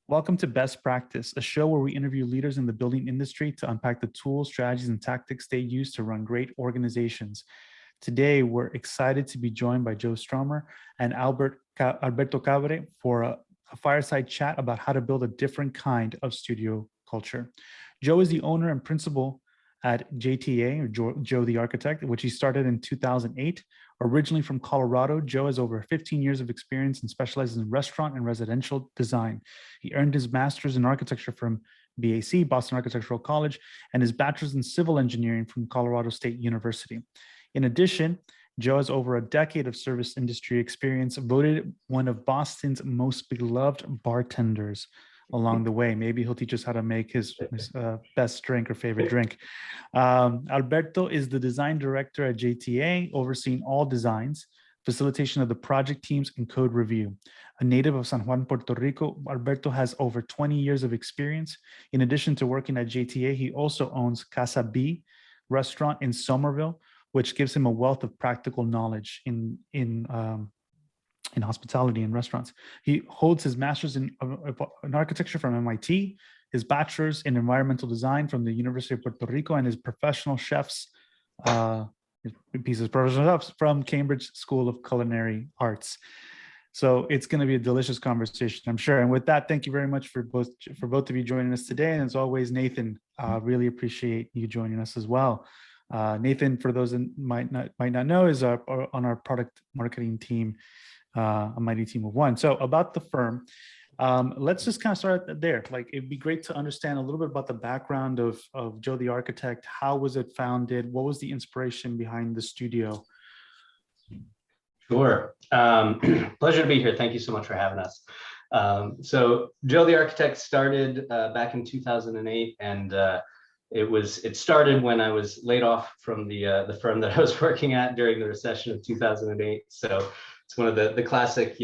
Welcome to Best Practice, a show where we interview leaders in the building industry to unpack the tools, strategies, and tactics they use to run great organizations. Today, we're excited to be joined by Joe Stromer and Alberto Cabré for a fireside chat about how to build a different kind of studio culture. Joe is the owner and principal at JtA, or Joe the Architect, which he started in 2008. Originally from Colorado, Joe has over 15 years of experience and specializes in restaurant and residential design. He earned his master's in architecture from BAC, Boston Architectural College, and his bachelor's in civil engineering from Colorado State University. In addition, Joe has over a decade of service industry experience, voted one of Boston's most beloved bartenders along the way. Maybe he'll teach us how to make his best drink or favorite drink. Alberto is the design director at JtA, overseeing all designs, facilitation of the project teams, and code review. A native of San Juan, Puerto Rico, Alberto has over 20 years of experience. In addition to working at JtA, he also owns Casa B restaurant in Somerville, which gives him a wealth of practical knowledge in hospitality and restaurants. He holds his master's in architecture from MIT, his bachelor's in environmental design from the University of Puerto Rico, and his professional chefs from Cambridge School of Culinary Arts. So it's going to be a delicious conversation, I'm sure. And with that, thank you very much for both of you joining us today. And as always, Nathan, really appreciate you joining us as well. Nathan, for those that might not know, is on our product marketing team, a mighty team of one. So about the firm, let's just kind of start there. Like, it'd be great to understand a little bit about the background of Joe the Architect. How was it founded? What was the inspiration behind the studio? Sure. Pleasure to be here. Thank you so much for having us. So Joe the Architect started back in 2008, and it started when I was laid off from the firm that I was working at during the recession of 2008. So it's one of the classic,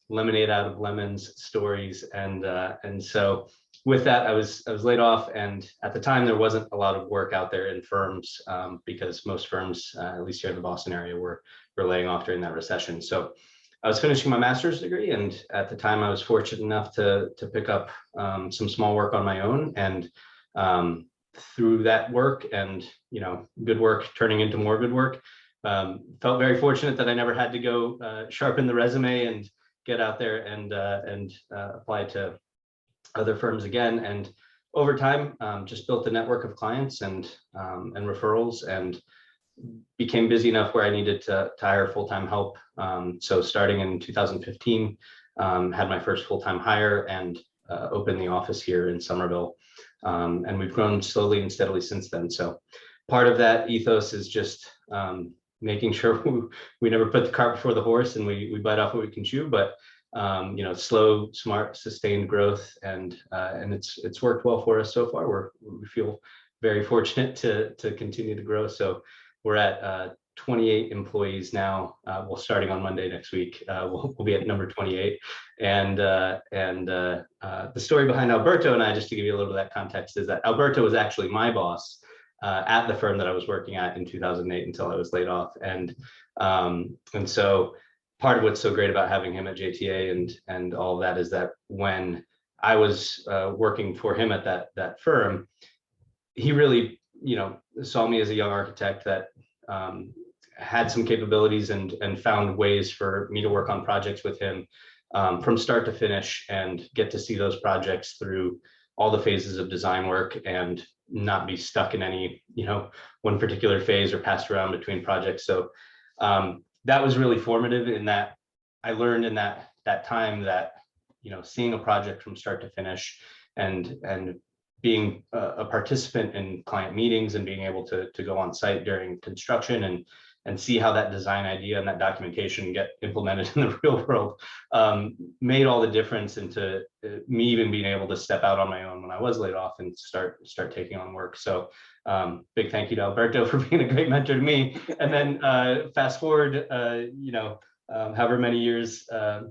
lemonade out of lemons stories. And so with that, I was laid off, and at the time there wasn't a lot of work out there in firms because most firms, at least here in the Boston area, were laying off during that recession. So I was finishing my master's degree, and at the time I was fortunate enough to pick up some small work on my own, and through that work and good work turning into more good work, felt very fortunate that I never had to go sharpen the resume and get out there and apply to other firms again. And over time, just built a network of clients and referrals, and became busy enough where I needed to hire full-time help. So starting in 2015, had my first full-time hire and opened the office here in Somerville. And we've grown slowly and steadily since then. So part of that ethos is just making sure we never put the cart before the horse, and we bite off what we can chew, but slow, smart, sustained growth, and it's worked well for us so far. We feel very fortunate to continue to grow. So we're at 28 employees now. Well, starting on Monday next week, we'll be at number 28. And the story behind Alberto and I, just to give you a little bit of that context, is that Alberto was actually my boss at the firm that I was working at in 2008 until I was laid off. And so part of what's so great about having him at JtA and all of that is that when I was working for him at that firm, he really saw me as a young architect that had some capabilities and found ways for me to work on projects with him from start to finish, and get to see those projects through all the phases of design work and not be stuck in any one particular phase or passed around between projects. So that was really formative in that I learned in that time that seeing a project from start to finish and being a participant in client meetings and being able to go on site during construction and see how that design idea and that documentation get implemented in the real world made all the difference into me even being able to step out on my own when I was laid off and start taking on work. So big thank you to Alberto for being a great mentor to me. And then fast forward, however many years, 8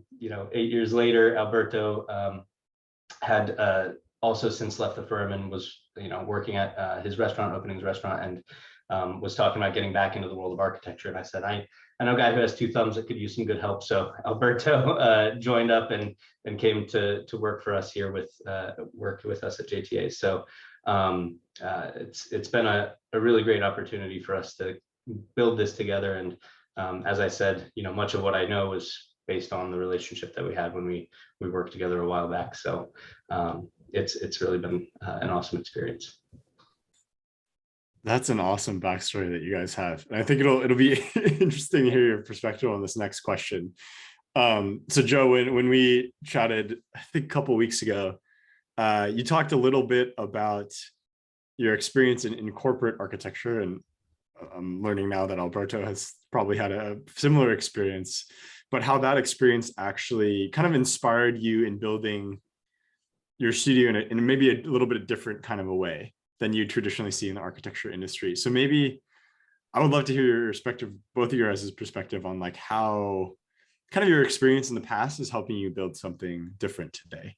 years later, Alberto had also since left the firm and was working at his restaurant, opening his restaurant, and was talking about getting back into the world of architecture. And I said, I I know a guy who has two thumbs that could use some good help. So Alberto joined up and came to work for us here worked with us at JtA. So it's been a really great opportunity for us to build this together. And as I said, much of what I know was based on the relationship that we had when we worked together a while back. So it's really been an awesome experience. That's an awesome backstory that you guys have. And I think it'll be interesting to hear your perspective on this next question. So Joe, when we chatted, I think a couple of weeks ago, you talked a little bit about your experience in corporate architecture, and I'm learning now that Alberto has probably had a similar experience, but how that experience actually kind of inspired you in building your studio in maybe a little bit of different kind of a way than you traditionally see in the architecture industry. So maybe I would love to hear your perspective, both of your guys' perspective on like how kind of your experience in the past is helping you build something different today.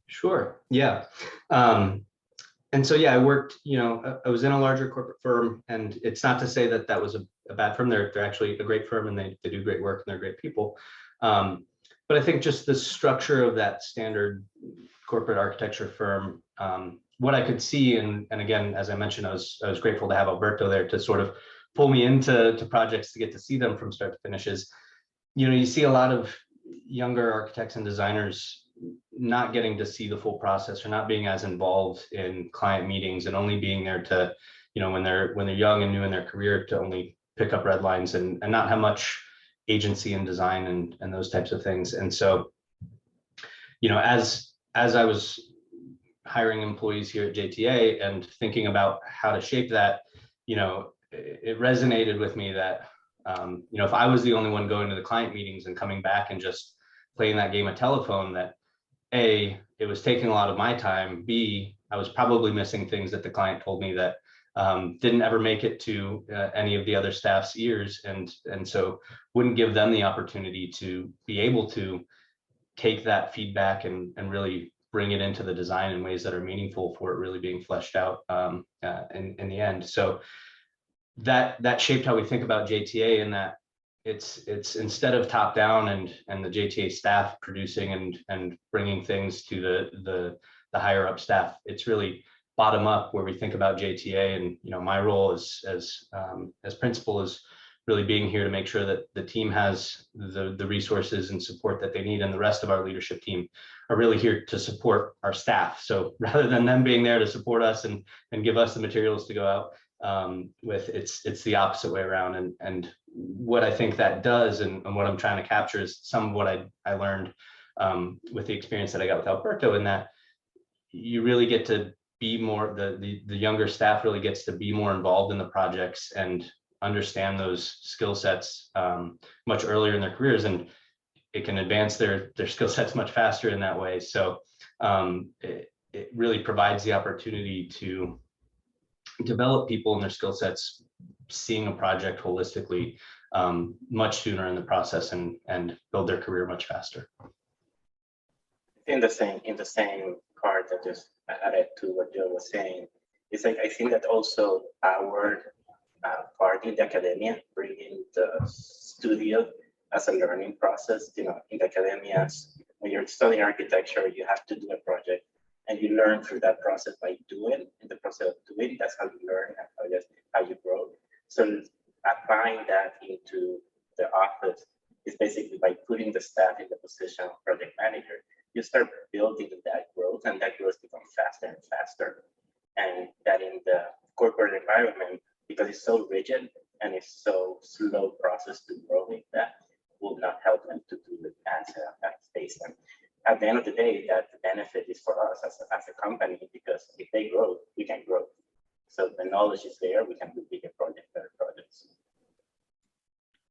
Sure. Yeah. And so, yeah, I worked, I was in a larger corporate firm, and it's not to say that was a bad firm. They're actually a great firm, and they do great work, and they're great people. But I think just the structure of that standard corporate architecture firm, what I could see, and again, as I mentioned, I was grateful to have Alberto there to sort of pull me into projects to get to see them from start to finish. Is, you see a lot of younger architects and designers not getting to see the full process, or not being as involved in client meetings, and only being there to, when they're young and new in their career, to only pick up red lines and not have much agency in design and those types of things. And so, as I was hiring employees here at JtA and thinking about how to shape that, it resonated with me that, if I was the only one going to the client meetings and coming back and just playing that game of telephone, that A, it was taking a lot of my time, B, I was probably missing things that the client told me that didn't ever make it to any of the other staff's ears, and so wouldn't give them the opportunity to be able to take that feedback and really bring it into the design in ways that are meaningful for it really being fleshed out in the end. So that shaped how we think about JtA, in that it's instead of top down and the JtA staff producing and bringing things to the higher up staff, it's really bottom up, where we think about JtA. And my role as principal is really being here to make sure that the team has the resources and support that they need, and the rest of our leadership team are really here to support our staff. So rather than them being there to support us and give us the materials to go out with, it's the opposite way around. And what I think that does, and what I'm trying to capture, is some of what I learned with the experience that I got with Alberto, in that you really get to be more, the younger staff really gets to be more involved in the projects and understand those skill sets much earlier in their careers, and it can advance their skill sets much faster in that way. So it really provides the opportunity to develop people in their skill sets, seeing a project holistically much sooner in the process, and build their career much faster. In the same part that just added to what Joe was saying, it's like I think that also our part in the academia, bringing the studio as a learning process. In the academia, when you're studying architecture, you have to do a project, and you learn through that process by doing. In the process of doing, that's how you learn, and how you grow. So applying that into the office is basically by putting the staff in the position of project manager. You start building that growth, and that growth becomes faster and faster. And that in the corporate environment, because it's so rigid and it's so slow process to growing, that will not help them to do it at space. And at the end of the day, that the benefit is for us as a company, because if they grow, we can grow. So the knowledge is there, we can do bigger projects, better projects.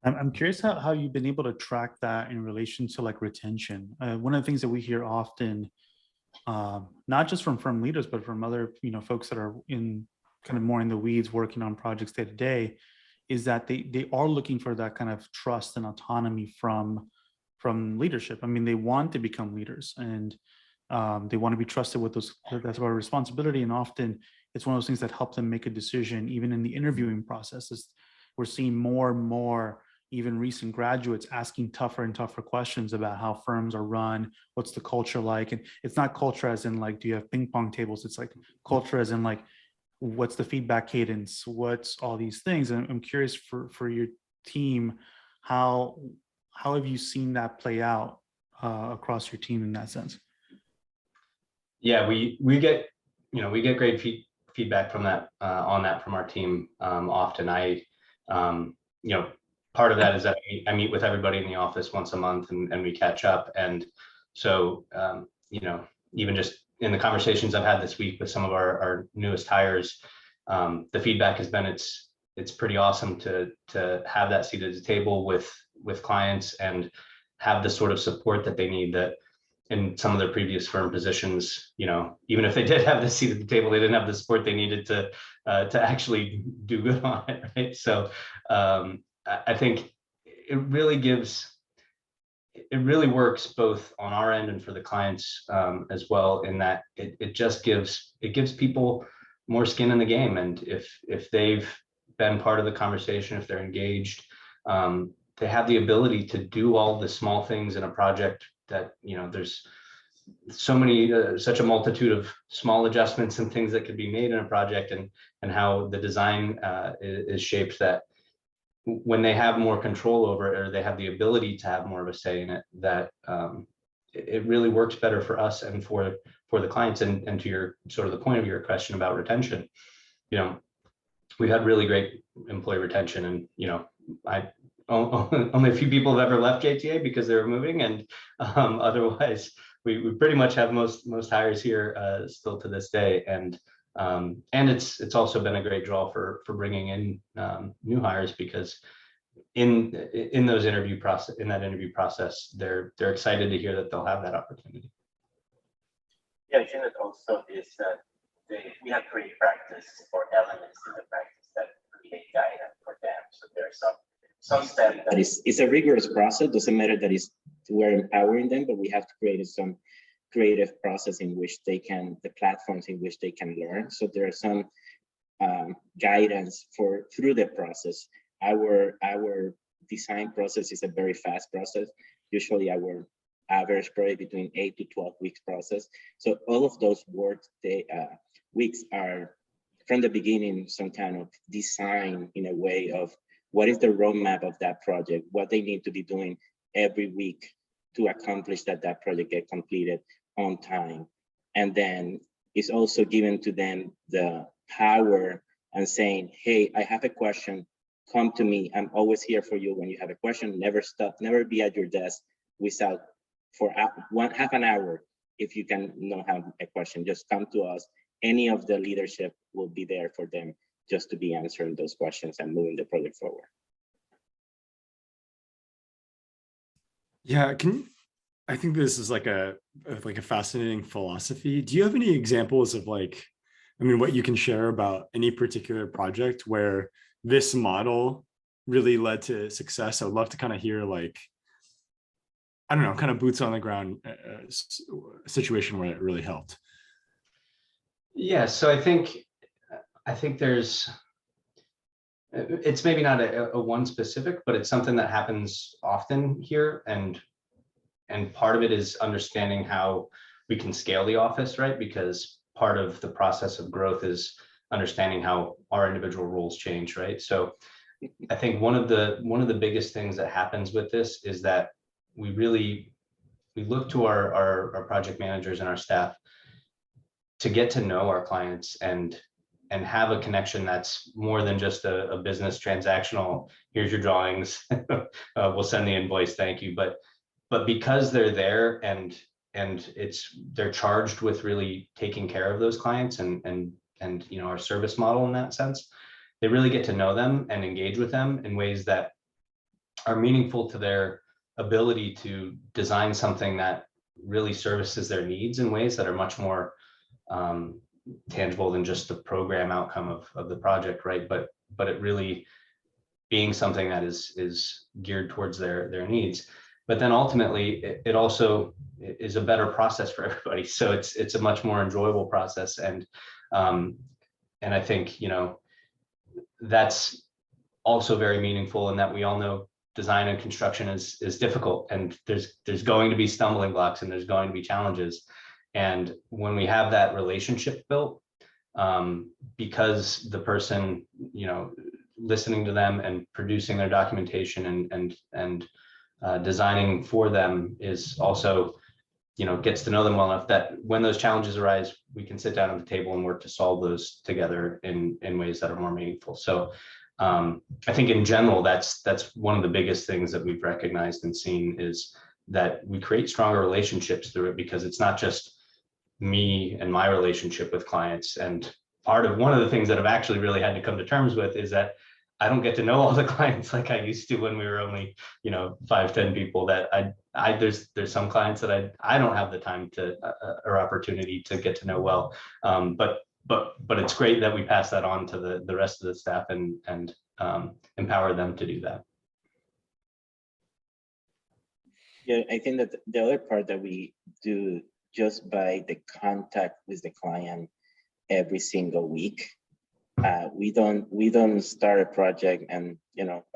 I'm curious how you've been able to track that in relation to like retention. One of the things that we hear often, not just from firm leaders, but from other folks that are in kind of more in the weeds working on projects day to day, is that they are looking for that kind of trust and autonomy from leadership. I mean, they want to become leaders, and they want to be trusted with those. That's our responsibility, and often it's one of those things that help them make a decision, even in the interviewing processes. We're seeing more and more even recent graduates asking tougher and tougher questions about how firms are run, what's the culture like. And it's not culture as in like, do you have ping pong tables? It's like culture as in like, what's the feedback cadence? What's all these things? And I'm curious for your team, how have you seen that play out across your team in that sense? Yeah, we get, we get great feedback from that on that from our team often. Part of that is that I meet with everybody in the office once a month and we catch up. And so, even just in the conversations I've had this week with some of our newest hires, the feedback has been it's pretty awesome to have that seat at the table with clients and have the sort of support that they need that in some of their previous firm positions, even if they did have the seat at the table, they didn't have the support they needed to actually do good on it, right? So I think it really works both on our end and for the clients as well, in that it gives people more skin in the game. And if they've been part of the conversation, if they're engaged, they have the ability to do all the small things in a project that, there's such a multitude of small adjustments and things that could be made in a project, and how the design is shaped, that when they have more control over it, or they have the ability to have more of a say in it, that it really works better for us and for the clients. And to your sort of the point of your question about retention, we've had really great employee retention, and only a few people have ever left JtA because they were moving, and otherwise we pretty much have most hires here still to this day. And it's also been a great draw for bringing in new hires, because in that interview process, they're excited to hear that they'll have that opportunity. Yeah, I think that also is that we have created practice or elements in the practice that create guidance for them. So there's some step that it's a rigorous process. Doesn't matter that we're empowering them, but we have to create some creative process in which the platforms in which they can learn. So there are some guidance through the process. Our design process is a very fast process. Usually our average probably between 8 to 12 weeks process. So all of those weeks are from the beginning some kind of design in a way of what is the roadmap of that project, what they need to be doing every week to accomplish that project get completed on time. And then it's also given to them the power and saying, hey, I have a question, come to me. I'm always here for you when you have a question. Never stop, never be at your desk without for half an hour. If you can not have a question, just come to us. Any of the leadership will be there for them just to be answering those questions and moving the project forward. Yeah, I think this is like a fascinating philosophy. Do you have any examples of what you can share about any particular project where this model really led to success? I would love to kind of hear I don't know, kind of boots on the ground situation where it really helped. Yeah, so I think it's maybe not a one specific, but it's something that happens often here. And part of it is understanding how we can scale the office, right? Because part of the process of growth is understanding how our individual roles change, right? So I think one of the biggest things that happens with this is that we look to our project managers and our staff to get to know our clients and have a connection that's more than just a business transactional, here's your drawings, we'll send the invoice, thank you. But because they're there and they're charged with really taking care of those clients and our service model in that sense, they really get to know them and engage with them in ways that are meaningful to their ability to design something that really services their needs in ways that are much more tangible than just the program outcome of the project, right? But it really being something that is geared towards their needs. But then ultimately, it also is a better process for everybody. So it's a much more enjoyable process, and I think that's also very meaningful in that we all know design and construction is difficult, and there's going to be stumbling blocks and there's going to be challenges. And when we have that relationship built, because the person, listening to them and producing their documentation and designing for them is also, gets to know them well enough that when those challenges arise, we can sit down at the table and work to solve those together in ways that are more meaningful. So I think in general, that's one of the biggest things that we've recognized and seen, is that we create stronger relationships through it, because it's not just me and my relationship with clients. And one of the things that I've actually really had to come to terms with is that I don't get to know all the clients like I used to when we were only, 5-10 people. That there's some clients that I don't have the time to or opportunity to get to know well. But it's great that we pass that on to the rest of the staff and empower them to do that. Yeah, I think that the other part that we do just by the contact with the client every single week, we don't start a project and,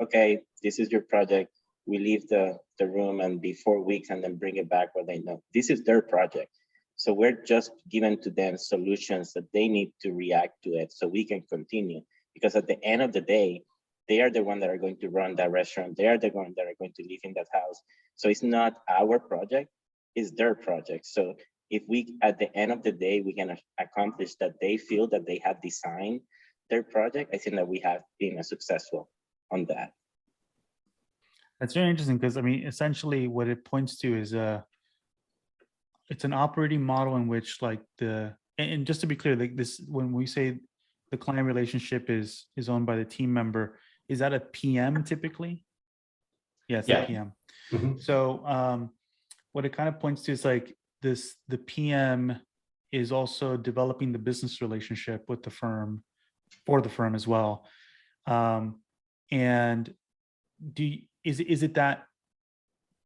okay, this is your project. We leave the room and be 4 weeks and then bring it back where they know this is their project. So we're just giving to them solutions that they need to react to it so we can continue. Because at the end of the day, they are the ones that are going to run that restaurant. They are the ones that are going to live in that house. So it's not our project, it's their project. So if we, at the end of the day, we can accomplish that they feel that they have designed their project, I think that we have been successful on that. That's very interesting, because essentially what it points to is it's an operating model in which, like, and just to be clear, like this, when we say the client relationship is owned by the team member, is that a PM typically? Yes, yeah, a PM. Mm-hmm. So what it kind of points to is like this, the PM is also developing the business relationship with the firm, for the firm as well. And is it that,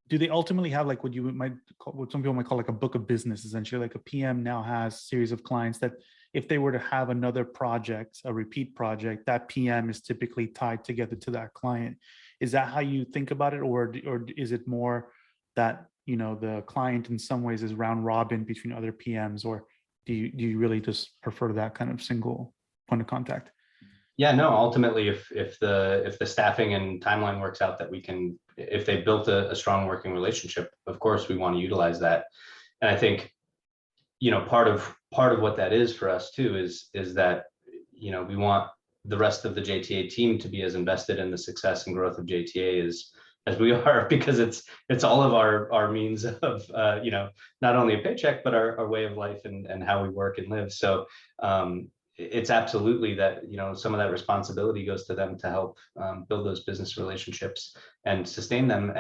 do they ultimately have like what some people might call like a book of business, essentially? Like a PM now has a series of clients that if they were to have another project, a repeat project, that PM is typically tied together to that client. Is that how you think about it? Or is it more that, the client in some ways is round robin between other PMs, or do you really just prefer that kind of single point of contact? Yeah, no, ultimately, if the staffing and timeline works out, that we can, if they built a strong working relationship, of course we want to utilize that. And I think, part of what that is for us too is that, we want the rest of the JtA team to be as invested in the success and growth of JtA as we are, because it's all of our means of, not only a paycheck, but our way of life and how we work and live. So it's absolutely that, some of that responsibility goes to them to help build those business relationships and sustain them.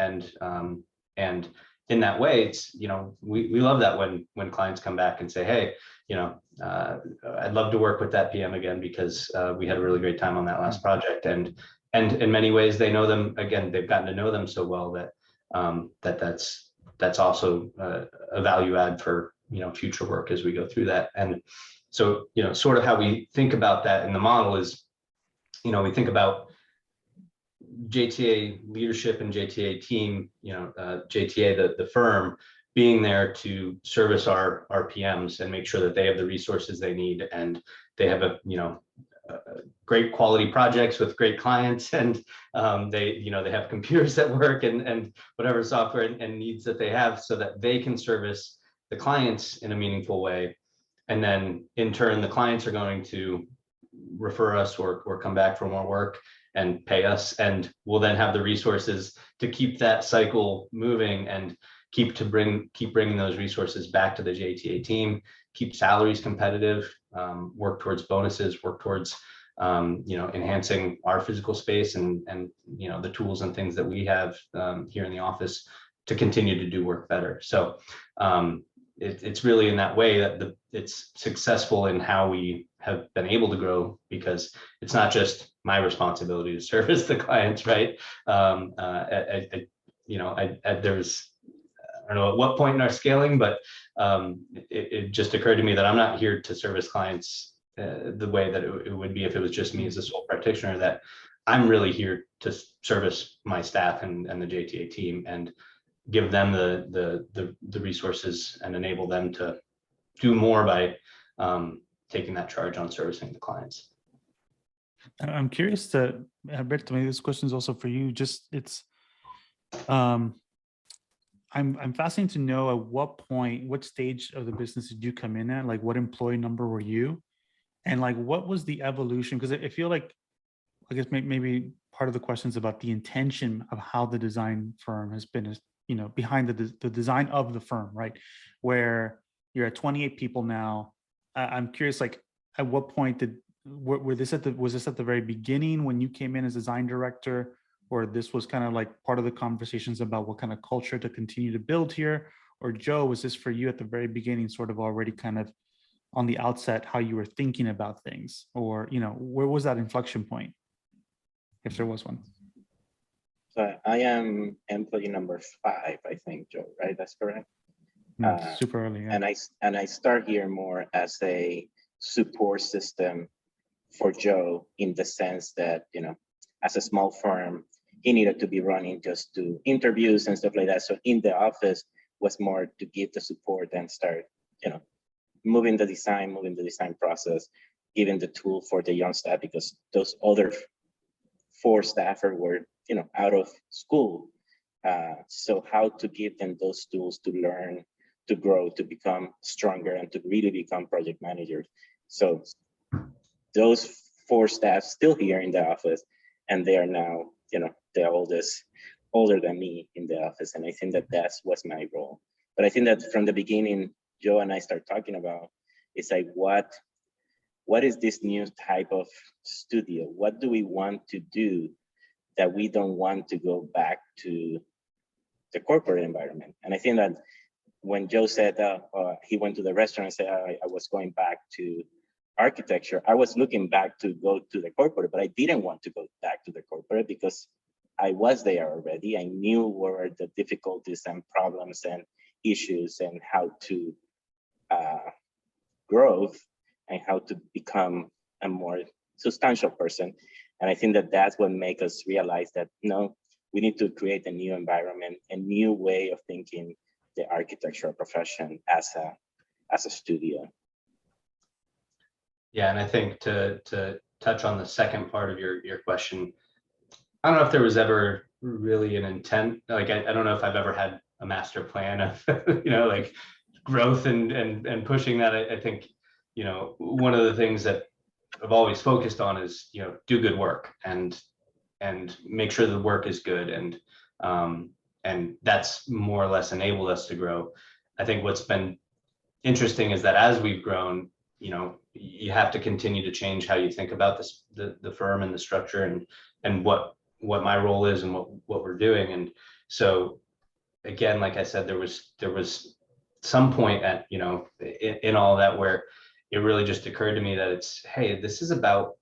And in that way, it's, we love that when clients come back and say, hey, I'd love to work with that PM again, because we had a really great time on that last project. And in many ways, they know them again, they've gotten to know them so well that that's also a value add for, future work as we go through that. And so, sort of how we think about that in the model is, we think about JtA leadership and JtA team, JtA, the firm, being there to service our PMs and make sure that they have the resources they need, and they have great quality projects with great clients, and they have computers that work and whatever software and needs that they have, so that they can service the clients in a meaningful way. And then in turn, the clients are going to refer us or come back for more work and pay us, and we'll then have the resources to keep that cycle moving and keep bringing those resources back to the JtA team, keep salaries competitive, work towards bonuses, work towards enhancing our physical space and the tools and things that we have here in the office to continue to do work better. So it's really in that way that it's successful in how we have been able to grow, because it's not just my responsibility to service the clients, right? There's, I don't know at what point in our scaling, but it just occurred to me that I'm not here to service clients the way that it would be if it was just me as a sole practitioner. That I'm really here to service my staff and the JtA team and give them the resources and enable them to do more by taking that charge on servicing the clients. I'm curious to, Alberto, maybe this question is also for you. Just I'm fascinated to know at what stage of the business did you come in at? Like, what employee number were you? And like, what was the evolution? Because I feel like, I guess maybe part of the question is about the intention of how the design firm has been, behind the design of the firm, right? Where you're at 28 people now. I'm curious, like, at what point was this at the very beginning when you came in as design director, or this was kind of like part of the conversations about what kind of culture to continue to build here? Or Joe, was this for you at the very beginning, sort of already kind of on the outset, how you were thinking about things? Or, where was that inflection point, if there was one? So I am employee number 5, I think, Joe, right? That's correct. Super early, yeah. And I start here more as a support system for Joe, in the sense that, as a small firm, he needed to be running just to interviews and stuff like that. So in the office was more to give the support and start, moving the design process, giving the tool for the young staff, because those other 4 staffers were, out of school. So how to give them those tools to learn, to grow, to become stronger, and to really become project managers. So those 4 staff still here in the office, and they are now, the older than me in the office. And I think that was my role. But I think that from the beginning, Joe and I start talking about, it's like, what is this new type of studio? What do we want to do that we don't want to go back to the corporate environment? And I think that when Joe said he went to the restaurant and said, I was going back to architecture, I was looking back to go to the corporate, but I didn't want to go back to the corporate because I was there already. I knew what were the difficulties and problems and issues and how to grow and how to become a more substantial person. And I think that that's what makes us realize that, no, we need to create a new environment, a new way of thinking the architectural profession as a studio. Yeah, and I think to touch on the second part of your question, I don't know if there was ever really an intent. Like, I don't know if I've ever had a master plan of, like growth and pushing that. I think, one of the things that I've always focused on is, do good work and make sure the work is good. And that's more or less enabled us to grow. I think what's been interesting is that as we've grown, you have to continue to change how you think about this, the firm and the structure and what my role is and what we're doing. And so again, like I said, there was some point at, in all that where it really just occurred to me that it's, hey, this is about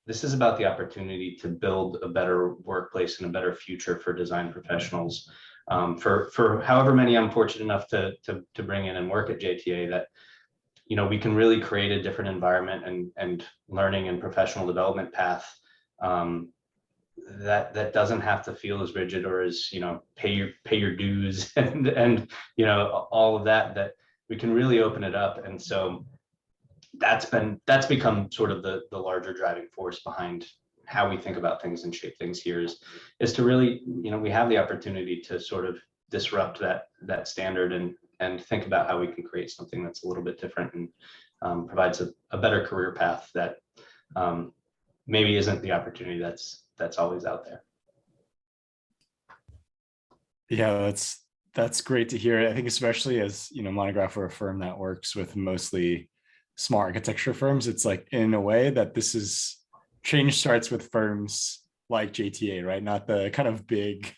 the opportunity to build a better workplace and a better future for design professionals, for however many I'm fortunate enough to bring in and work at JtA, that we can really create a different environment and learning and professional development path that doesn't have to feel as rigid or as pay your dues and all of that we can really open it up. And so that's become sort of the larger driving force behind how we think about things and shape things here is to really, we have the opportunity to sort of disrupt that standard and think about how we can create something that's a little bit different and provides a better career path that maybe isn't the opportunity that's always out there. Yeah, that's great to hear. I think especially as Monograph, we're a firm that works with mostly small architecture firms. It's like, in a way, that this is change starts with firms like JtA, right? Not the kind of big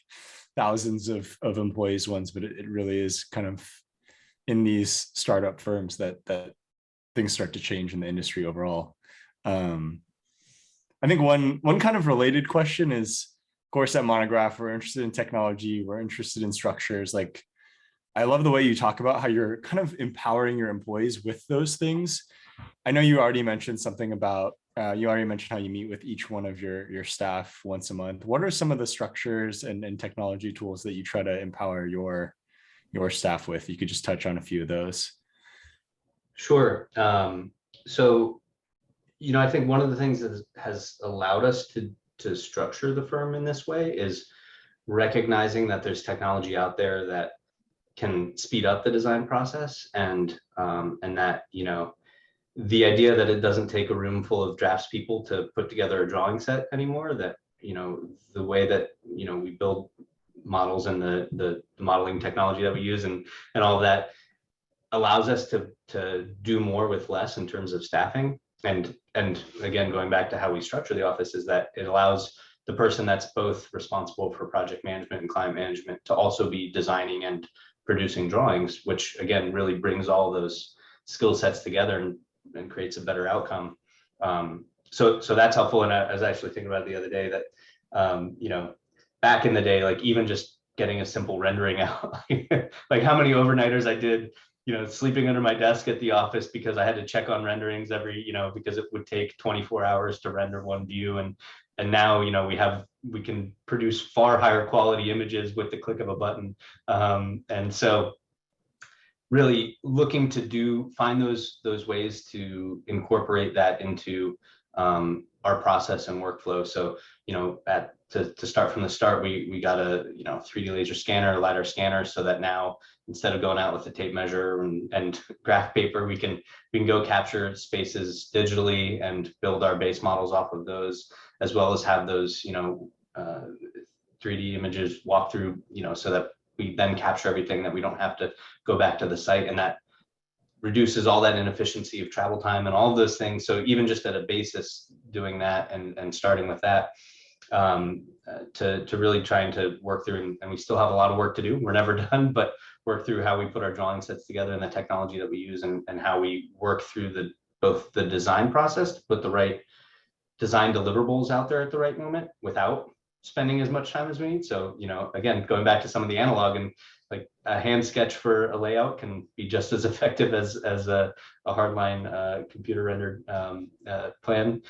thousands of employees ones, but it really is kind of in these startup firms that things start to change in the industry overall. I think one kind of related question is, of course, at Monograph, we're interested in technology, we're interested in structures. Like, I love the way you talk about how you're kind of empowering your employees with those things. I know you already mentioned something about you already mentioned how you meet with each one of your staff once a month. What are some of the structures and technology tools that you try to empower your staff with? You could just touch on a few of those. Sure. So, I think one of the things that has allowed us to structure the firm in this way is recognizing that there's technology out there that can speed up the design process, and that the idea that it doesn't take a room full of draftspeople to put together a drawing set anymore, that the way that we build models and the modeling technology that we use and all of that allows us to do more with less in terms of staffing. And again, going back to how we structure the office, is that it allows the person that's both responsible for project management and client management to also be designing and producing drawings, which again really brings all those skill sets together and creates a better outcome. So that's helpful. And I was actually thinking about it the other day that back in the day, like even just getting a simple rendering out, like how many overnighters I did sleeping under my desk at the office because I had to check on renderings because it would take 24 hours to render one view. And now, we can produce far higher quality images with the click of a button. And so really looking to find those ways to incorporate that into our process and workflow. So, to start from the start, we got a 3D laser scanner, LiDAR scanner, so that now instead of going out with a tape measure and graph paper, we can go capture spaces digitally and build our base models off of those, as well as have those 3D images walk through, so that we then capture everything, that we don't have to go back to the site, and that reduces all that inefficiency of travel time and all of those things. So even just at a basis, doing that and starting with that, to really trying to work through, and we still have a lot of work to do. We're never done, but work through how we put our drawing sets together and the technology that we use, and how we work through both the design process to put the right design deliverables out there at the right moment without spending as much time as we need. So, again, going back to some of the analog, and like a hand sketch for a layout can be just as effective as a hardline computer rendered plan.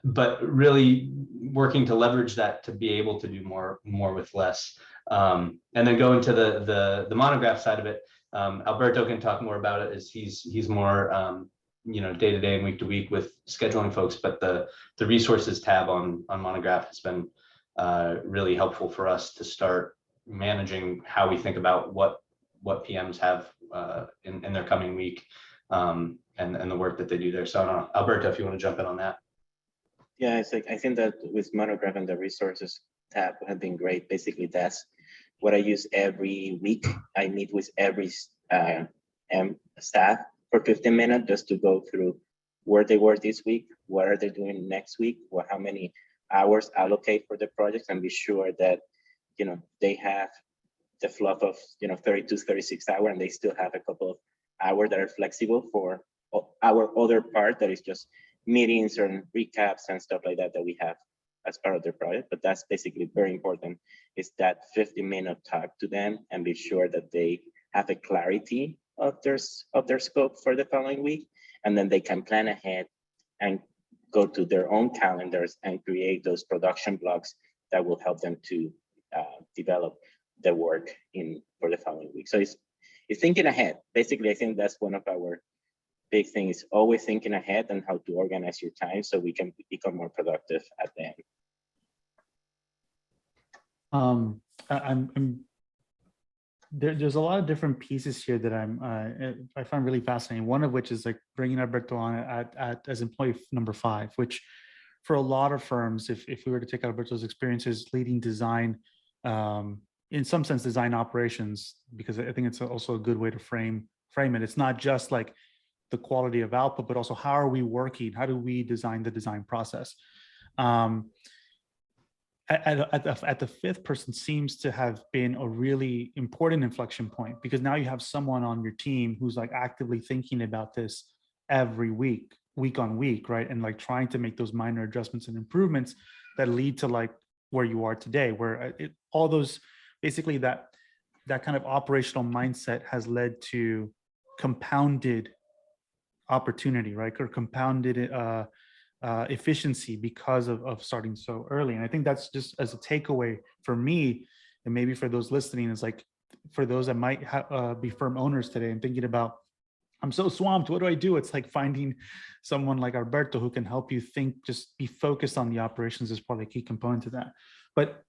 But really working to leverage that to be able to do more with less. And then go into the monograph side of it. Alberto can talk more about it, as he's more day to day and week to week with scheduling folks. But the resources tab on Monograph has been really helpful for us to start managing how we think about what PMs have in their coming week, and the work that they do there. So I don't know, Alberto, if you want to jump in on that. Yeah, I think that with Monograph and the resources tab have been great. Basically, that's what I use every week. I meet with every staff for 15 minutes just to go through where they were this week, what are they doing next week, how many hours allocate for the projects, and be sure that they have the fluff of 32, 36 hours, and they still have a couple of hours that are flexible for our other part that is just meetings and recaps and stuff like that we have as part of the project. But that's basically very important, is that 50-minute talk to them and be sure that they have a clarity of their scope for the following week, and then they can plan ahead and go to their own calendars and create those production blocks that will help them to develop the work for the following week. So it's thinking ahead. Basically, I think that's one of our big things, always thinking ahead and how to organize your time so we can become more productive at the end. There's a lot of different pieces here that I find really fascinating. One of which is like bringing Alberto on as employee number 5, which for a lot of firms, if we were to take Alberto's experiences leading design, in some sense design operations, because I think it's also a good way to frame it. It's not just like the quality of output, but also how are we working? How do we design the design process? At the 5th person seems to have been a really important inflection point, because now you have someone on your team who's like actively thinking about this every week on week, right? And like trying to make those minor adjustments and improvements that lead to like where you are today, where all those, basically that kind of operational mindset has led to compounded opportunity, right? Or compounded efficiency because of starting so early. And I think that's just as a takeaway for me, and maybe for those listening, is like for those that might be firm owners today and thinking about, I'm so swamped, what do I do? It's like finding someone like Alberto who can help you think, just be focused on the operations is probably a key component to that. But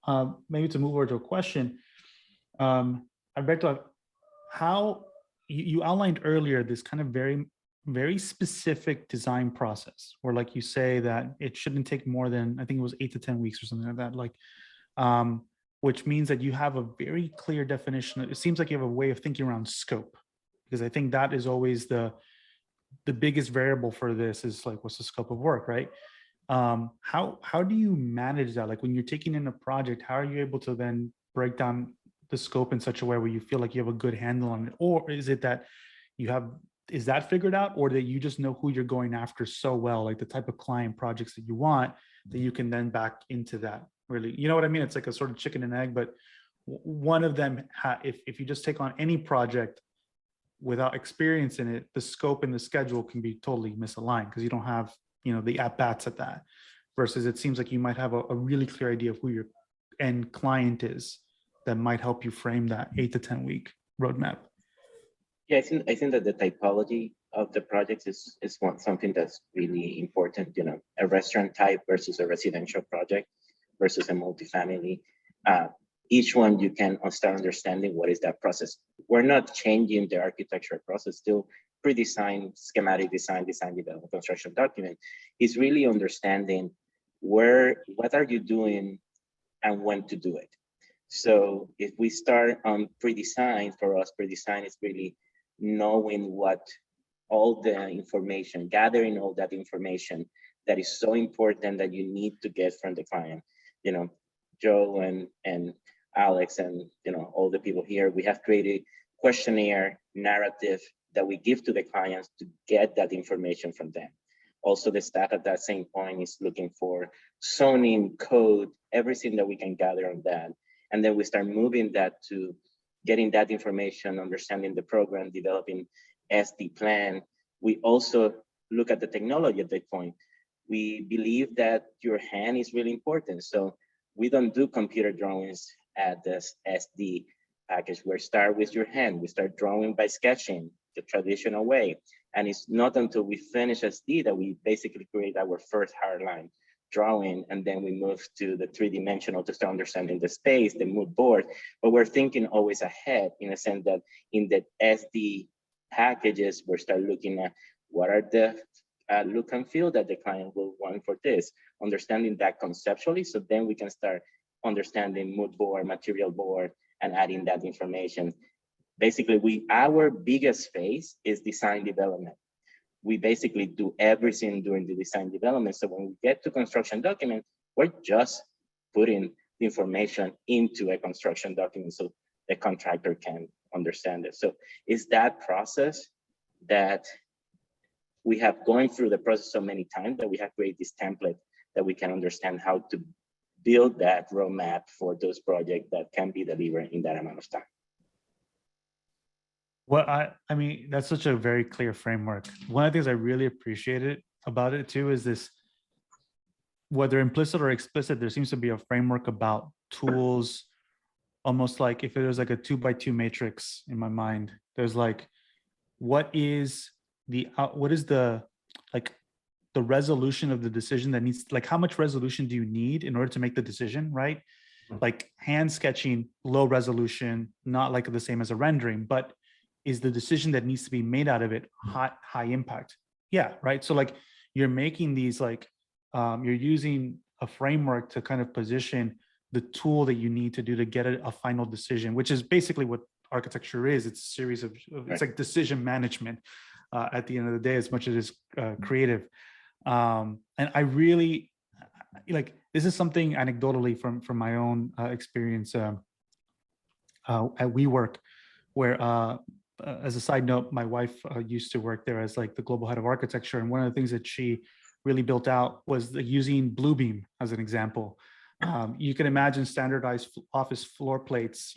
maybe to move over to a question, Alberto, how you outlined earlier this kind of very specific design process where, like you say, that it shouldn't take more than, I think it was 8 to 10 weeks or something like that, like which means that you have a very clear definition. It seems like you have a way of thinking around scope, because I think that is always the biggest variable for this, is like, what's the scope of work, right? How do you manage that? Like when you're taking in a project, how are you able to then break down the scope in such a way where you feel like you have a good handle on it? Or is it that is that figured out, or that you just know who you're going after so well, like the type of client projects that you want, that you can then back into that, really? You know what I mean? It's like a sort of chicken and egg, but one of them, if you just take on any project without experience in it, the scope and the schedule can be totally misaligned because you don't have, the at-bats at that. Versus it seems like you might have a really clear idea of who your end client is that might help you frame that 8 to 10 week roadmap. Yeah, I think that the typology of the projects is something that's really important. A restaurant type versus a residential project versus a multifamily. Each one you can start understanding what is that process. We're not changing the architectural process, still pre-design, schematic design development, construction document. Is really understanding what are you doing and when to do it. So if we start on pre-design, for us, pre-design is really knowing what all the information, gathering all that information that is so important that you need to get from the client. Joe and Alex and all the people here, we have created questionnaire narrative that we give to the clients to get that information from them. Also, the staff at that same point is looking for zoning, code, everything that we can gather on that. And then we start moving that to getting that information, understanding the program, developing SD plan. We also look at the technology at that point. We believe that your hand is really important. So we don't do computer drawings at this SD package. We start with your hand. We start drawing by sketching the traditional way. And it's not until we finish SD that we basically create our first hardline drawing, and then we move to the three-dimensional to start understanding the space, the mood board. But we're thinking always ahead, in a sense that in the SD packages, we start looking at what are the look and feel that the client will want for this, understanding that conceptually, so then we can start understanding mood board, material board, and adding that information. Basically, our biggest phase is design development. We basically do everything during the design development. So when we get to construction document, we're just putting the information into a construction document so the contractor can understand it. So it's that process that we have gone through the process so many times that we have created this template that we can understand how to build that roadmap for those projects that can be delivered in that amount of time. Well, I mean, that's such a very clear framework. One of the things I really appreciated about it too is this, whether implicit or explicit, there seems to be a framework about tools, almost like if it was like a 2x2 matrix in my mind. There's like, what is the like the resolution of the decision that needs, like how much resolution do you need in order to make the decision, right? Like hand sketching, low resolution, not like the same as a rendering, but is the decision that needs to be made out of it high impact? Yeah, right. So like you're making these like, you're using a framework to kind of position the tool that you need to do to get a final decision, which is basically what architecture is. It's a series of, it's like decision management at the end of the day, as much as it is creative. And I really, like, this is something anecdotally from my own experience at WeWork, where as a side note, my wife used to work there as like the global head of architecture. And one of the things that she really built out was using Bluebeam as an example. You can imagine standardized office floor plates,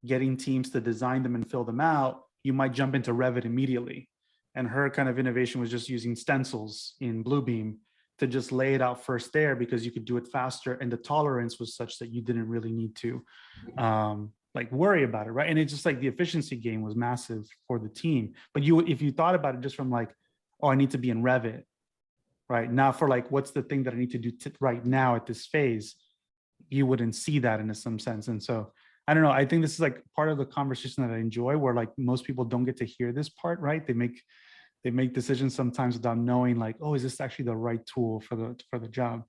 getting teams to design them and fill them out. You might jump into Revit immediately. And her kind of innovation was just using stencils in Bluebeam to just lay it out first there, because you could do it faster. And the tolerance was such that you didn't really need to like worry about it, right? And it's just like the efficiency gain was massive for the team. But if you thought about it just from like, oh, I need to be in Revit, right? Now for like, what's the thing that I need to do right now at this phase, you wouldn't see that in some sense. And so I don't know, I think this is like part of the conversation that I enjoy, where like most people don't get to hear this part, right? They make decisions sometimes without knowing like, oh, is this actually the right tool for the job?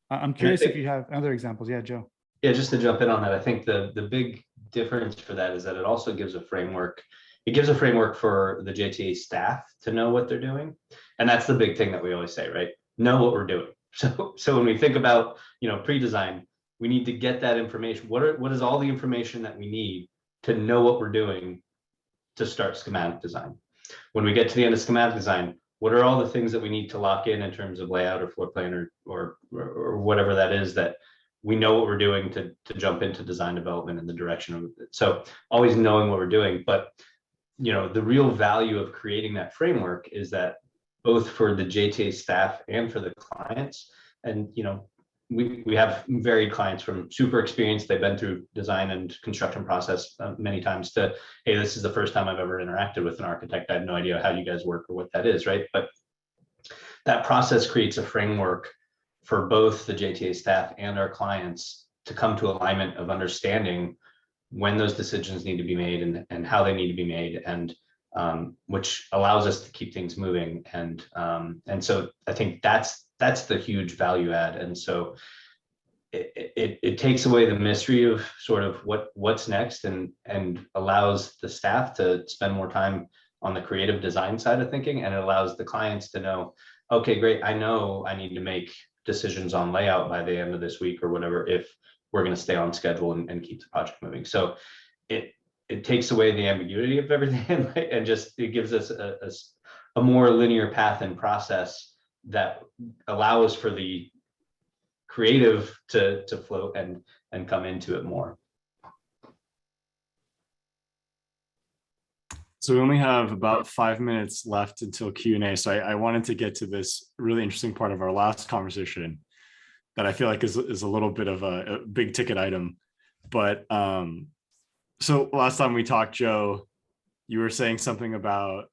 I'm curious if you have other examples. Yeah, Joe. Yeah, just to jump in on that, I think the big difference for that is that it also gives a framework. It gives a framework for the JtA staff to know what they're doing. And that's the big thing that we always say, right? Know what we're doing. So when we think about, pre-design, we need to get that information. What is all the information that we need to know what we're doing to start schematic design? When we get to the end of schematic design, what are all the things that we need to lock in terms of layout or floor plan or whatever that is, that we know what we're doing to jump into design development in the direction of it. So always knowing what we're doing. But the real value of creating that framework is that both for the JtA staff and for the clients, and we have varied clients from super experienced, they've been through design and construction process many times, to, hey, this is the first time I've ever interacted with an architect. I have no idea how you guys work or what that is, right? But that process creates a framework for both the JtA staff and our clients to come to alignment of understanding when those decisions need to be made and how they need to be made, and which allows us to keep things moving. And so I think that's the huge value add. And so it takes away the mystery of sort of what's next, and allows the staff to spend more time on the creative design side of thinking, and it allows the clients to know, okay, great, I know I need to make decisions on layout by the end of this week or whatever, if we're going to stay on schedule and keep the project moving. So it takes away the ambiguity of everything, and just it gives us a more linear path and process that allows for the creative to float and come into it more. So we only have about 5 minutes left until Q&A. So I wanted to get to this really interesting part of our last conversation that I feel like is a little bit of a big ticket item. But so last time we talked, Joe, you were saying something about,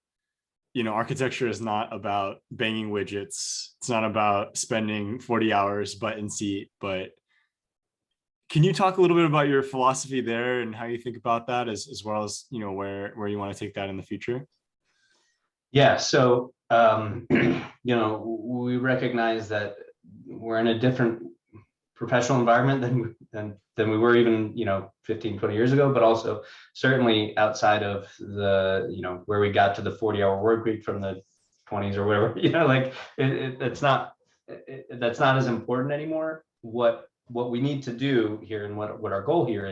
architecture is not about banging widgets. It's not about spending 40 hours butt in seat. But can you talk a little bit about your philosophy there and how you think about that, as well as, where you want to take that in the future? Yeah. So, we recognize that we're in a different professional environment than we were even 15, 20 years ago, but also certainly outside of the where we got to the 40-hour work week from the 20s or whatever, that's not as important anymore. What we need to do here, and what our goal here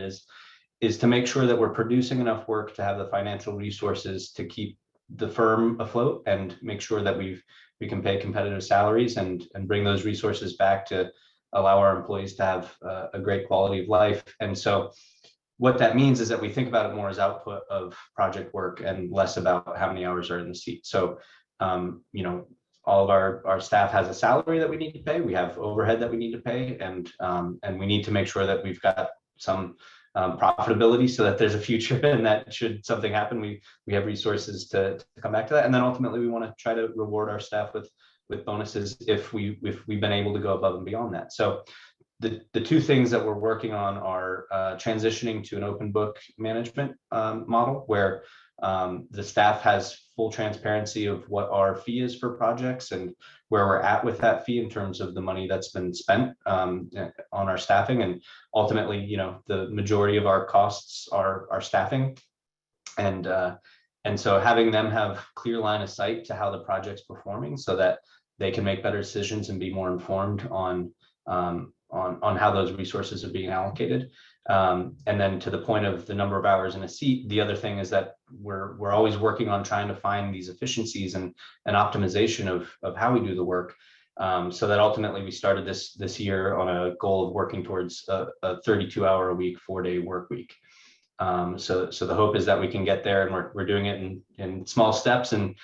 is to make sure that we're producing enough work to have the financial resources to keep the firm afloat, and make sure that we can pay competitive salaries and bring those resources back to allow our employees to have a great quality of life. And so what that means is that we think about it more as output of project work and less about how many hours are in the seat. So, all of our staff has a salary that we need to pay. We have overhead that we need to pay, and we need to make sure that we've got some profitability so that there's a future, and that should something happen, we have resources to come back to that. And then ultimately we want to try to reward our staff with bonuses if we've been able to go above and beyond that. So the two things that we're working on are transitioning to an open book management model, where the staff has full transparency of what our fee is for projects and where we're at with that fee in terms of the money that's been spent on our staffing. And ultimately, the majority of our costs are staffing. And so having them have clear line of sight to how the project's performing, so that they can make better decisions and be more informed on how those resources are being allocated. And then to the point of the number of hours in a seat, the other thing is that we're always working on trying to find these efficiencies and optimization of how we do the work, so that ultimately we started this year on a goal of working towards a 32-hour a week, 4-day work week. So the hope is that we can get there, and we're doing it in small steps, and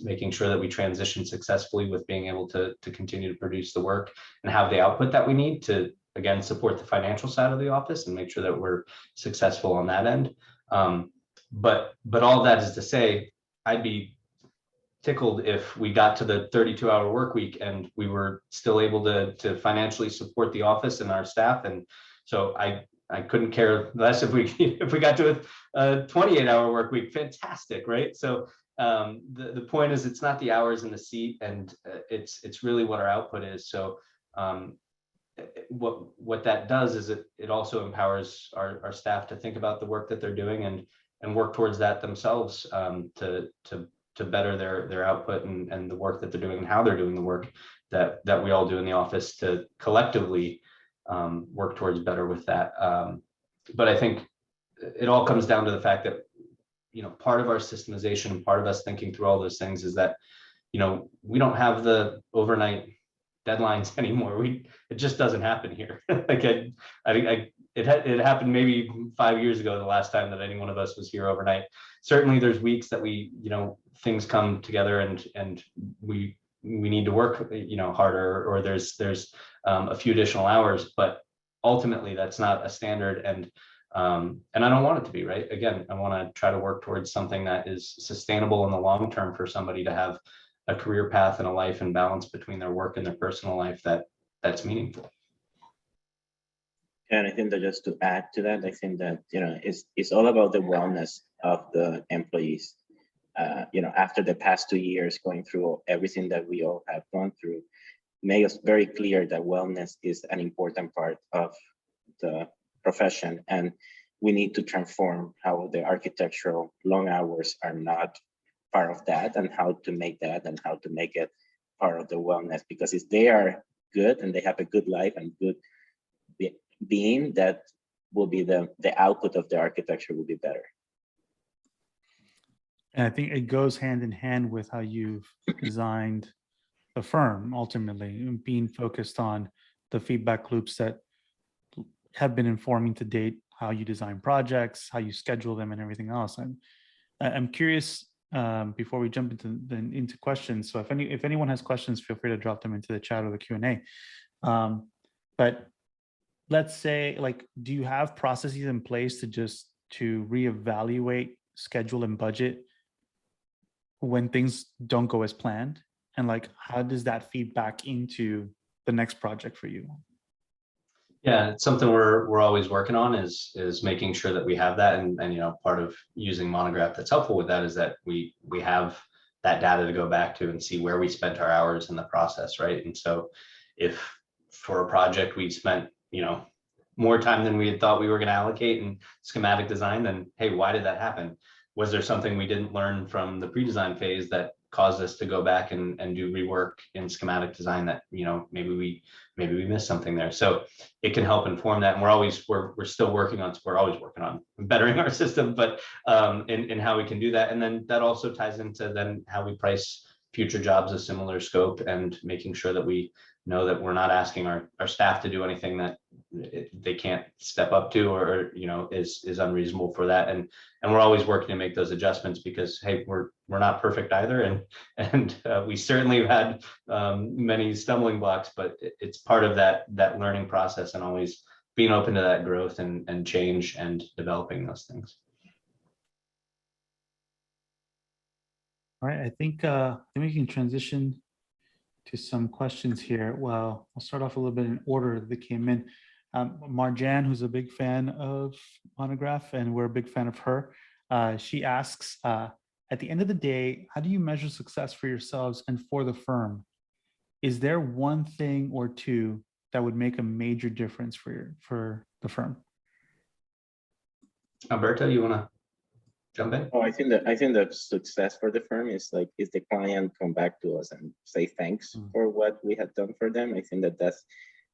making sure that we transition successfully with being able to continue to produce the work and have the output that we need to, again, support the financial side of the office and make sure that we're successful on that end. But all that is to say, I'd be tickled if we got to the 32-hour work week and we were still able to financially support the office and our staff. And so I couldn't care less if we got to a 28-hour work week. Fantastic, right? So the point is, it's not the hours in the seat, and it's really what our output is. So what that does is it also empowers our staff to think about the work that they're doing and work towards that themselves, to better their output and the work that they're doing and how they're doing the work that we all do in the office, to collectively work towards better with that. But I think it all comes down to the fact that, part of our systemization, part of us thinking through all those things is that, we don't have the overnight deadlines anymore. It just doesn't happen here. Like it happened maybe 5 years ago, the last time that any one of us was here overnight. Certainly there's weeks that things come together and we need to work, harder, or there's a few additional hours, but ultimately that's not a standard. And I don't want it to be, right? Again, I want to try to work towards something that is sustainable in the long term for somebody to have a career path and a life and balance between their work and their personal life that's meaningful. And I think that just to add to that, I think that, it's all about the wellness of the employees. After the past 2 years going through everything that we all have gone through, made us very clear that wellness is an important part of the profession, and we need to transform how the architectural long hours are not part of that, and how to make it part of the wellness. Because if they are good and they have a good life and good being, that will be the output of the architecture will be better. And I think it goes hand in hand with how you've designed the firm, ultimately being focused on the feedback loops that have been informing to date how you design projects, how you schedule them, and everything else. I'm curious, before we jump into questions. So if anyone has questions, feel free to drop them into the chat or the Q&A. But let's say, do you have processes in place to reevaluate schedule and budget when things don't go as planned? And how does that feed back into the next project for you? Yeah, it's something we're always working on, is making sure that we have that, and part of using Monograph that's helpful with that is that we have that data to go back to and see where we spent our hours in the process, right? And so if for a project we spent more time than we had thought we were going to allocate in schematic design, then hey, why did that happen? Was there something we didn't learn from the pre-design phase that caused us to go back and do rework in schematic design that maybe we missed something there? So it can help inform that, and we're always working on bettering our system, but in how we can do that. And then that also ties into then how we price future jobs of similar scope, and making sure that we know that we're not asking our staff to do anything that they can't step up to, or is unreasonable for that. And we're always working to make those adjustments, because hey, we're not perfect either, and we certainly have had many stumbling blocks, but it's part of that learning process, and always being open to that growth and change and developing those things. All right, I think then we can transition to some questions here. Well, I'll start off a little bit in order that came in. Marjan, who's a big fan of Monograph, and we're a big fan of her, she asks, at the end of the day, how do you measure success for yourselves and for the firm? Is there one thing or two that would make a major difference for the firm? Alberto, you want to jump in? Oh, I think that success for the firm is the client come back to us and say thanks for what we had done for them. I think that's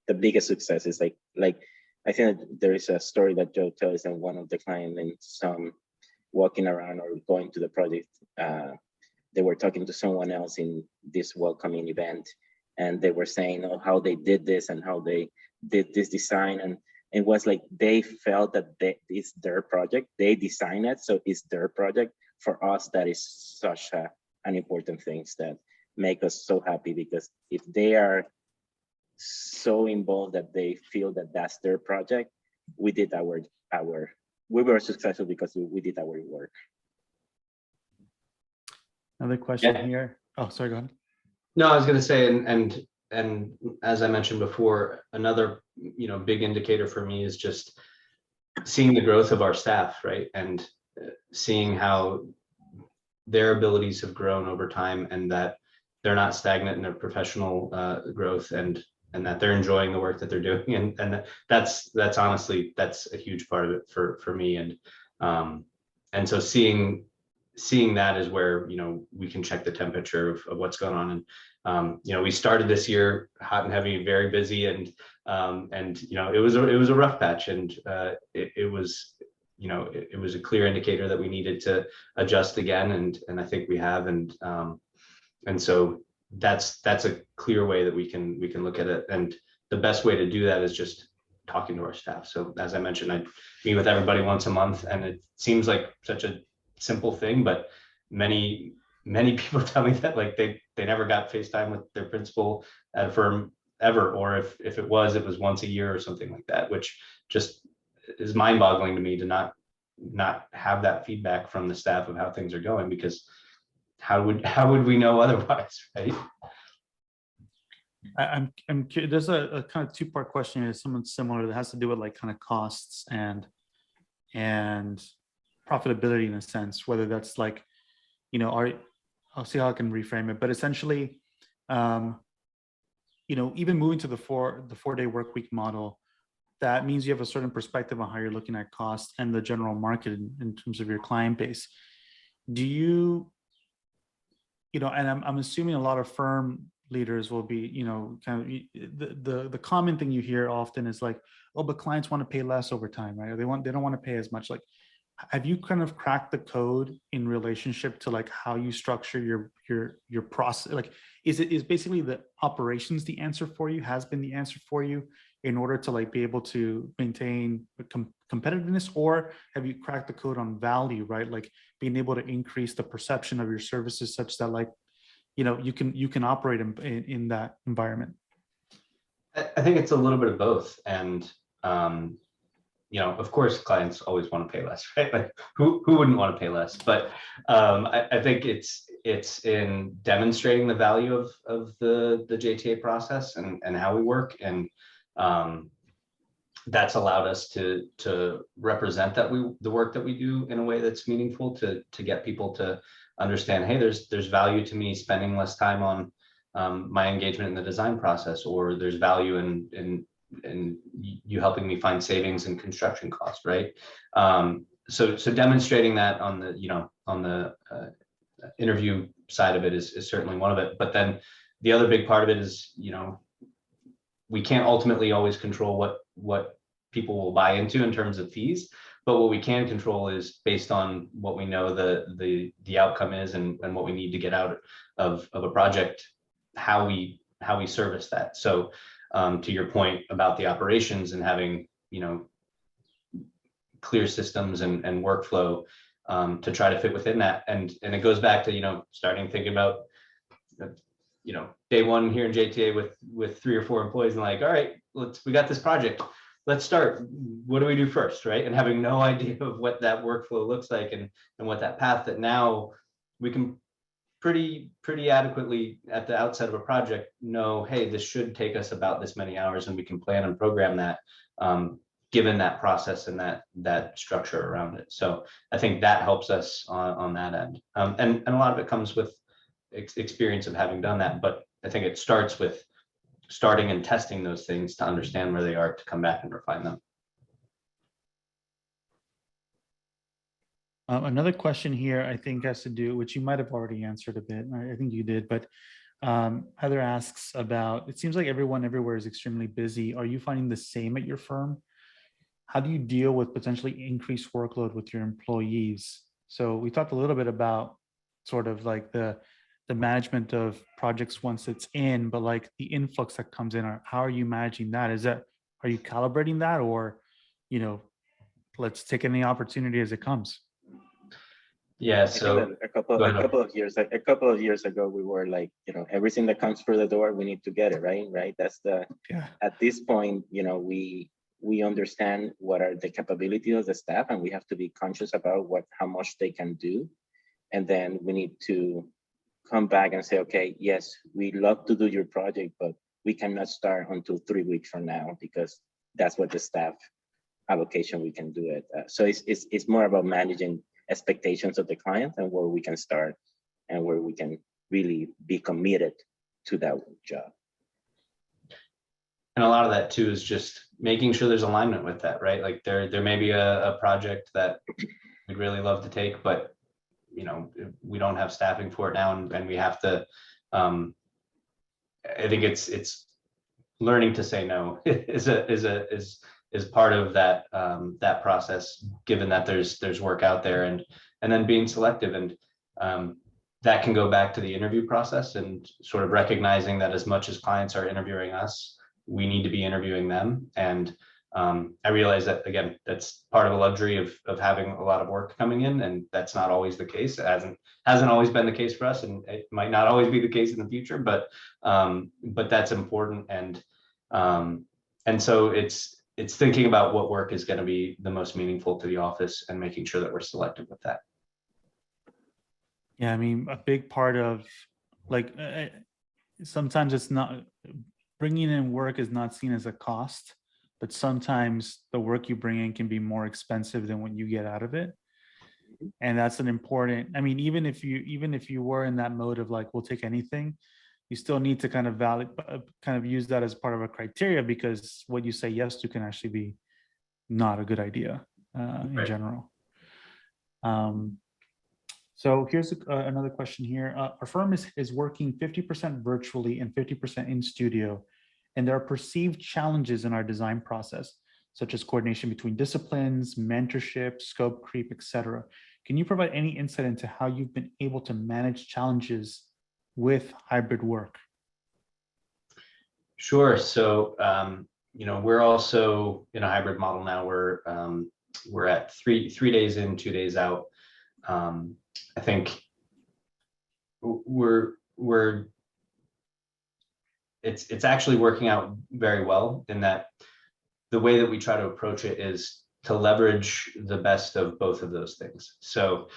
the biggest success. Is like I think that there is a story that Joe tells, that one of the clients in some walking around or going to the project, they were talking to someone else in this welcoming event, and they were saying how they did this and how they did this design, It was like they felt that it's their project, they design it, so it's their project. For us, that is such an important thing that make us so happy, because if they are so involved that they feel that that's their project, we did we were successful because we did our work. Another question Yeah. here. Oh, sorry, go ahead. No, I was going to say, and as I mentioned before, another big indicator for me is just seeing the growth of our staff, right, and seeing how their abilities have grown over time, and that they're not stagnant in their professional growth, and that they're enjoying the work that they're doing, and that's honestly, that's a huge part of it for me, and so seeing that is where we can check the temperature of what's going on. And we started this year hot and heavy, very busy, and it was a rough patch, and it was a clear indicator that we needed to adjust again, and I think we have, and so that's a clear way that we can look at it, and the best way to do that is just talking to our staff. So as I mentioned, I meet with everybody once a month, and it seems like such a simple thing, but many people tell me that like they never got FaceTime with their principal at a firm ever, or if it was once a year or something like that, which just is mind-boggling to me, to not have that feedback from the staff of how things are going, because how would we know otherwise, right? I'm curious, there's a kind of two-part question here, somewhat similar, that has to do with like kind of costs and profitability in a sense, whether that's like, I'll see how I can reframe it, but essentially, even moving to the 4-day work week model, that means you have a certain perspective on how you're looking at costs and the general market in terms of your client base. Do you, and I'm assuming a lot of firm leaders will be, kind of the common thing you hear often is like, oh, but clients want to pay less over time, right? Or they don't want to pay as much. Like, have you kind of cracked the code in relationship to like how you structure your process? Like, is basically the operations the answer for you, has been the answer for you in order to like be able to maintain competitiveness, or have you cracked the code on value, right? Like being able to increase the perception of your services such that like, you can operate in that environment? I think it's a little bit of both, and of course, clients always want to pay less, right? Like who wouldn't want to pay less? But I think it's in demonstrating the value of the JtA process and how we work, and that's allowed us to represent the work that we do in a way that's meaningful to get people to understand, hey, there's value to me spending less time on my engagement in the design process, or there's value in you helping me find savings in construction costs, right? So demonstrating that on the interview side of it is certainly one of it. But then the other big part of it is, we can't ultimately always control what people will buy into in terms of fees, but what we can control is based on what we know the outcome is, and what we need to get out of a project, how we service that. So to your point about the operations and having clear systems and workflow to try to fit within that, and it goes back to starting thinking about day one here in JtA with 3 or 4 employees, and like, all right, we got this project, let's start. What do we do first, right? And having no idea of what that workflow looks like and what that path, that now we can pretty adequately at the outset of a project know, hey, this should take us about this many hours, and we can plan and program that given that process and that structure around it. So I think that helps us on that end, and a lot of it comes with experience of having done that, but I think it starts with starting and testing those things to understand where they are, to come back and refine them. Another question here, I think, has to do, which you might have already answered a bit. I think you did, but Heather asks about, it seems like everyone everywhere is extremely busy. Are you finding the same at your firm? How do you deal with potentially increased workload with your employees? So we talked a little bit about sort of like the management of projects once it's in, but like the influx that comes in, how are you managing that? Are you calibrating that, or let's take any opportunity as it comes. Yeah. I think So that a couple of years ago, we were like, everything that comes through the door, we need to get it, right? That's at this point, we understand what are the capabilities of the staff, and we have to be conscious about how much they can do. And then we need to come back and say, okay, yes, we love to do your project, but we cannot start until 3 weeks from now, because that's what the staff allocation we can do it. So it's more about managing expectations of the client and where we can start and where we can really be committed to that job. And a lot of that too is just making sure there's alignment with that, right? Like there may be a project that we'd really love to take, but we don't have staffing for it now, and we have to. I think it's learning to say no is part of that that process, given that there's work out there, and then being selective, and that can go back to the interview process and sort of recognizing that as much as clients are interviewing us, we need to be interviewing them. And I realize that, again, that's part of a luxury of having a lot of work coming in, and that's not always the case. It hasn't always been the case for us, and it might not always be the case in the future, but that's important. And so it's thinking about what work is going to be the most meaningful to the office and making sure that we're selective with that. Yeah, I mean, a big part of sometimes it's not, bringing in work is not seen as a cost, but sometimes the work you bring in can be more expensive than what you get out of it. And that's an important, I mean, even if you were in that mode of like, we'll take anything, you still need to kind of use that as part of a criteria, because what you say yes to can actually be not a good idea in general. So here's another question here. Our firm is working 50% virtually and 50% in studio, and there are perceived challenges in our design process, such as coordination between disciplines, mentorship, scope creep, etc. Can you provide any insight into how you've been able to manage challenges with hybrid work? Sure. So, we're also in a hybrid model now. We're at three days in, 2 days out. I think it's actually working out very well, in that the way that we try to approach it is to leverage the best of both of those things. So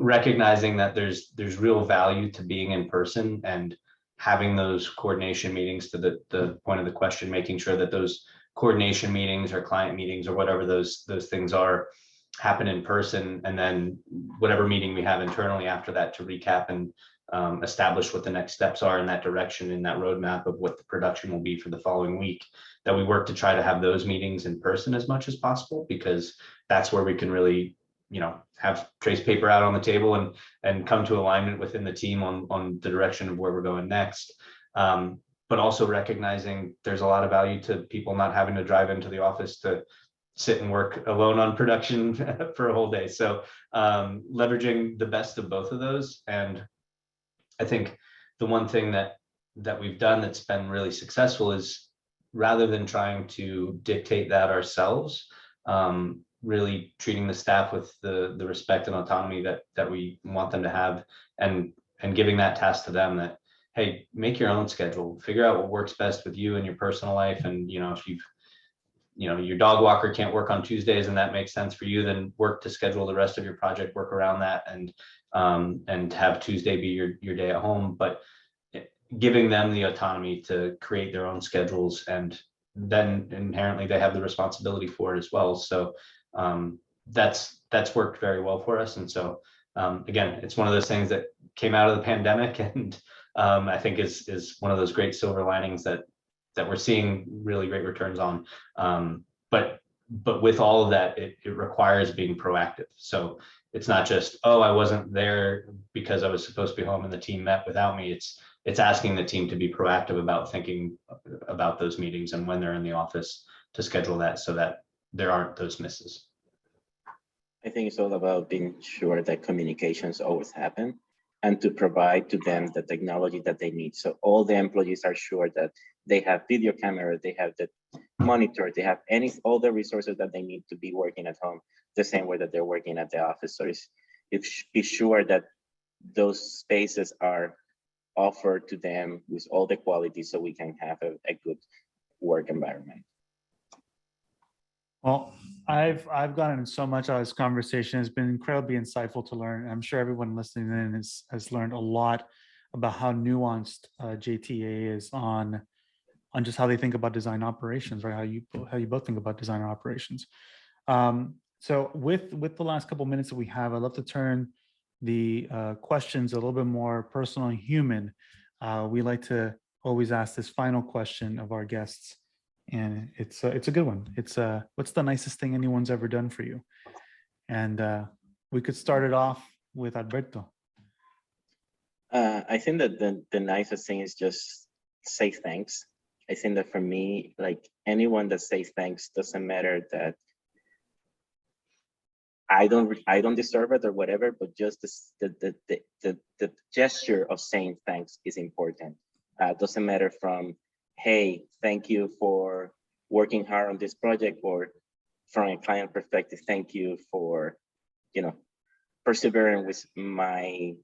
recognizing that there's real value to being in person and having those coordination meetings, to the point of the question, making sure that those coordination meetings or client meetings or whatever those things are happen in person, and then whatever meeting we have internally after that to recap and establish what the next steps are in that direction, in that roadmap of what the production will be for the following week, that we work to try to have those meetings in person as much as possible, because that's where we can really have trace paper out on the table and come to alignment within the team on the direction of where we're going next. But also recognizing there's a lot of value to people not having to drive into the office to sit and work alone on production for a whole day. So leveraging the best of both of those. And I think the one thing that we've done that's been really successful is, rather than trying to dictate that ourselves, really treating the staff with the respect and autonomy that we want them to have, and giving that task to them, that, hey, make your own schedule, figure out what works best with you and your personal life. And if your dog walker can't work on Tuesdays and that makes sense for you, then work to schedule the rest of your project work around that, and have Tuesday be your day at home. But giving them the autonomy to create their own schedules, and then inherently they have the responsibility for it as well. So that's worked very well for us. And so again, it's one of those things that came out of the pandemic, and I think is one of those great silver linings that we're seeing really great returns on. But with all of that, it requires being proactive. So it's not just, oh, I wasn't there because I was supposed to be home and the team met without me. It's asking the team to be proactive about thinking about those meetings and when they're in the office, to schedule that so that there aren't those misses. I think it's all about being sure that communications always happen, and to provide to them the technology that they need. So all the employees are sure that they have video camera, they have the monitored. They have all the resources that they need to be working at home the same way that they're working at the office. So be sure that those spaces are offered to them with all the quality so we can have a good work environment. Well, I've gotten so much out of this conversation. It's been incredibly insightful to learn. I'm sure everyone listening in has learned a lot about how nuanced JtA is on just how they think about design operations, right? How you both think about design operations. So with the last couple of minutes that we have, I'd love to turn the questions a little bit more personal and human. We like to always ask this final question of our guests, and it's a good one. It's what's the nicest thing anyone's ever done for you? And we could start it off with Alberto. I think that the nicest thing is just say thanks. I think that for me, like anyone that says thanks, doesn't matter that I don't deserve it or whatever, but just the gesture of saying thanks is important. Doesn't matter from, hey, thank you for working hard on this project, or from a client perspective, thank you for, persevering with my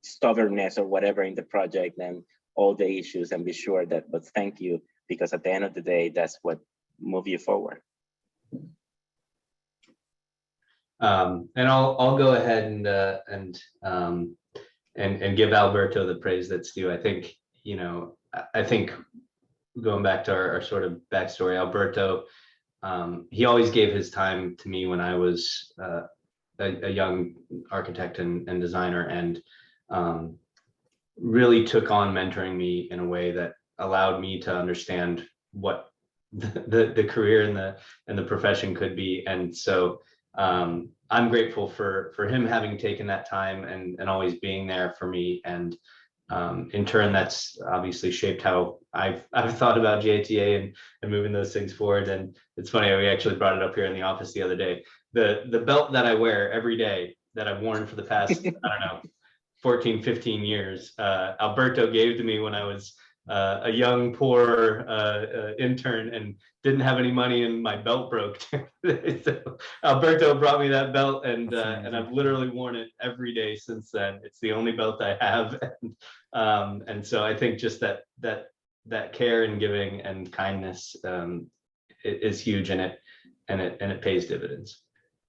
stubbornness or whatever in the project and all the issues, and be sure that, but thank you, because at the end of the day, that's what move you forward. And I'll go ahead and give Alberto the praise that's due. I think, I think going back to our sort of backstory, Alberto, he always gave his time to me when I was a young architect and designer, and really took on mentoring me in a way that allowed me to understand what the career and the profession could be. And so I'm grateful for him having taken that time and always being there for me. And in turn, that's obviously shaped how I've thought about JtA and moving those things forward. And it's funny, we actually brought it up here in the office the other day. The belt that I wear every day, that I've worn for the past, I don't know, 14, 15 years, Alberto gave to me when I was a young, poor intern and didn't have any money, and my belt broke. So Alberto brought me that belt, and I've literally worn it every day since then. It's the only belt I have, and so I think just that care and giving and kindness is huge, and it pays dividends.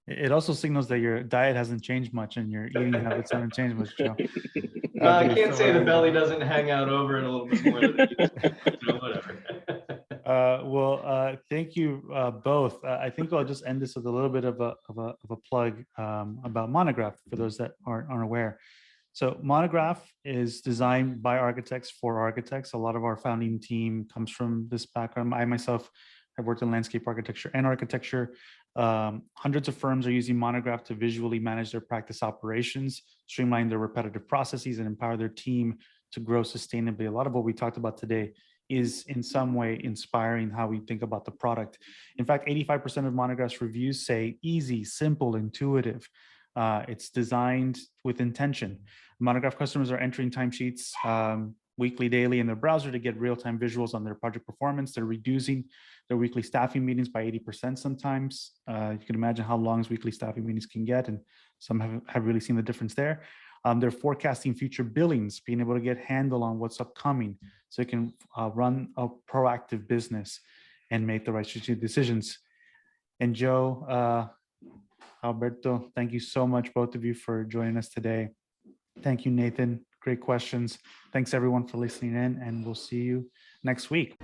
It also signals that your diet hasn't changed much and your eating habits haven't changed much, Joe. I can't say the belly doesn't hang out over it a little bit more than it used to, whatever. Thank you both. I think I'll just end this with a little bit of a plug about Monograph for those that aren't aware. So Monograph is designed by architects for architects. A lot of our founding team comes from this background. I myself have worked in landscape architecture and architecture. Hundreds of firms are using Monograph to visually manage their practice operations, streamline their repetitive processes, and empower their team to grow sustainably. A lot of what we talked about today is in some way inspiring how we think about the product. In fact, 85% of Monograph's reviews say easy, simple, intuitive. It's designed with intention. Monograph customers are entering timesheets weekly, daily in their browser to get real-time visuals on their project performance. They're reducing their weekly staffing meetings by 80% sometimes. You can imagine how long weekly staffing meetings can get, and some have really seen the difference there. They're forecasting future billings, being able to get handle on what's upcoming, so you can run a proactive business and make the right strategic decisions. And Joe, Alberto, thank you so much, both of you, for joining us today. Thank you, Nathan. Great questions. Thanks everyone for listening in, and we'll see you next week.